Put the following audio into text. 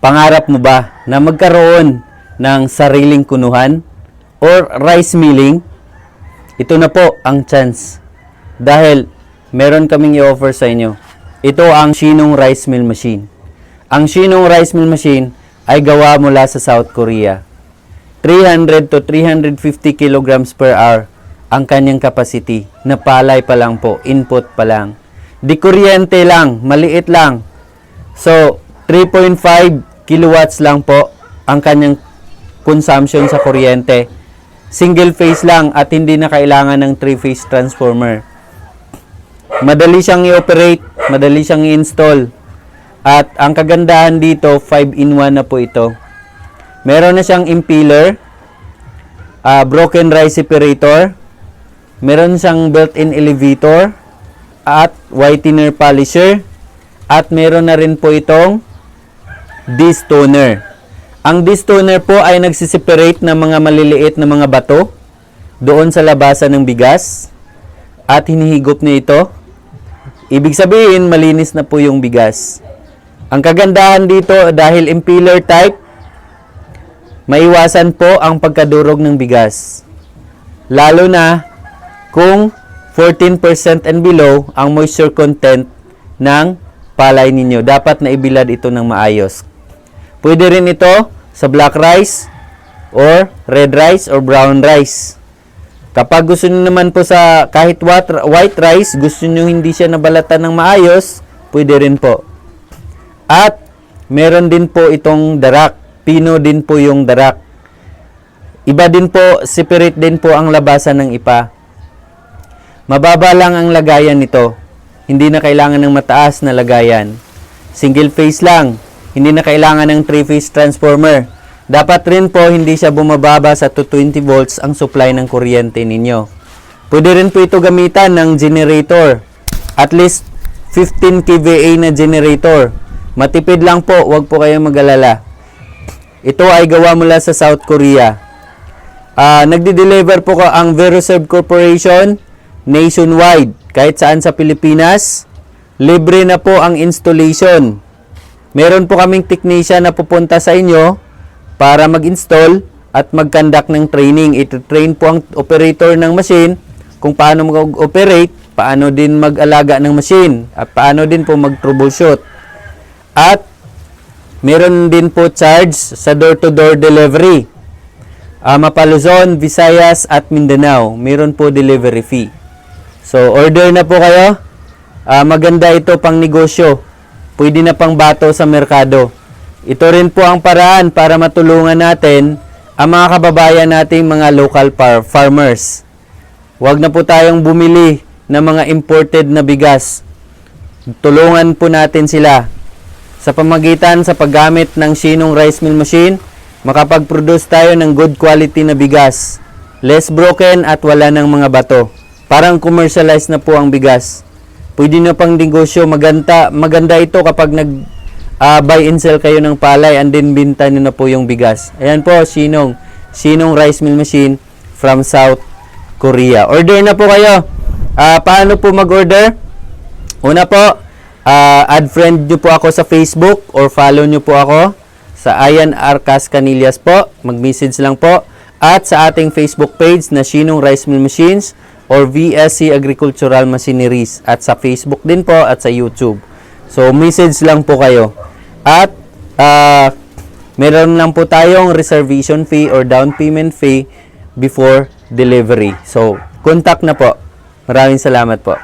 Pangarap mo ba na magkaroon ng sariling kunuhan or rice milling? Ito na po ang chance. Dahil meron kaming i-offer sa inyo. Ito ang Shinong Rice Mill Machine. Ang Shinong Rice Mill Machine ay gawa mula sa South Korea. 300 to 350 kilograms per hour ang kanyang capacity. Na palay pa lang po, input pa lang. Di kuryente lang, maliit lang. So, 3.5 kilowatts lang po ang kanyang consumption sa kuryente. Single phase lang at hindi na kailangan ng 3-phase transformer. Madali siyang i-operate, madali siyang i-install. At ang kagandahan dito, 5-in-1 na po ito. Meron na siyang impeller, broken rice separator, meron siyang built-in elevator, at whitener polisher, at meron na rin po itong destoner. Ang destoner po ay nagsiseparate ng mga maliliit na mga bato doon sa labasan ng bigas at hinihigop niya ito. Ibig sabihin, malinis na po yung bigas. Ang kagandahan dito, dahil impeller type, maiwasan po ang pagkadurog ng bigas. Lalo na kung 14% and below ang moisture content ng palay ninyo. Dapat na ibilad ito ng maayos. Pwede rin ito sa black rice or red rice or brown rice. Kapag gusto niyo naman po sa kahit white rice, gusto niyo hindi siya nabalatan ng maayos, pwede rin po. At meron din po itong darak. Pino din po yung darak. Iba din po, separate din po ang labasan ng ipa. Mababa lang ang lagayan nito. Hindi na kailangan ng mataas na lagayan. Single phase lang. Hindi na kailangan ng 3-phase transformer. Dapat rin po hindi siya bumababa sa 220 volts ang supply ng kuryente ninyo. Pwede rin po ito gamitan ng generator. At least 15 kVA na generator. Matipid lang po, huwag po kayong mag-alala. Ito ay gawa mula sa South Korea. Nagdi-deliver po ko ang Veroserve Corporation nationwide. Kahit saan sa Pilipinas, libre na po ang installation. Meron po kaming technician na pupunta sa inyo para mag-install at mag-conduct ng training. Ito-train po ang operator ng machine kung paano mag-operate, paano din mag-alaga ng machine, at paano din po mag-troubleshoot. At meron din po charge sa door-to-door delivery. Mapaluzon, Visayas at Mindanao, meron po delivery fee. So, order na po kayo. Maganda ito pang negosyo. Pwede na pang bato sa merkado. Ito rin po ang paraan para matulungan natin ang mga kababayan nating mga local farmers. Huwag na po tayong bumili ng mga imported na bigas. Tulungan po natin sila. Sa pamagitan sa paggamit ng Shinong Rice Mill Machine, makapag-produce tayo ng good quality na bigas. Less broken at wala ng mga bato. Parang commercialized na po ang bigas. Pwede na pang negosyo. Maganda ito kapag buy and sell kayo ng palay and then binta nyo na po yung bigas. Ayan po, Shinong Rice Mill Machine from South Korea. Order na po kayo. Paano po mag-order? Una po, add friend nyo po ako sa Facebook or follow nyo po ako sa Ayan Arcas Canillas po. Mag-message lang po. At sa ating Facebook page na Shinong Rice Mill Machines or VSC Agricultural Machineries. At sa Facebook din po at sa YouTube. So, message lang po kayo. At meron lang po tayong reservation fee or down payment fee before delivery. So, contact na po. Maraming salamat po.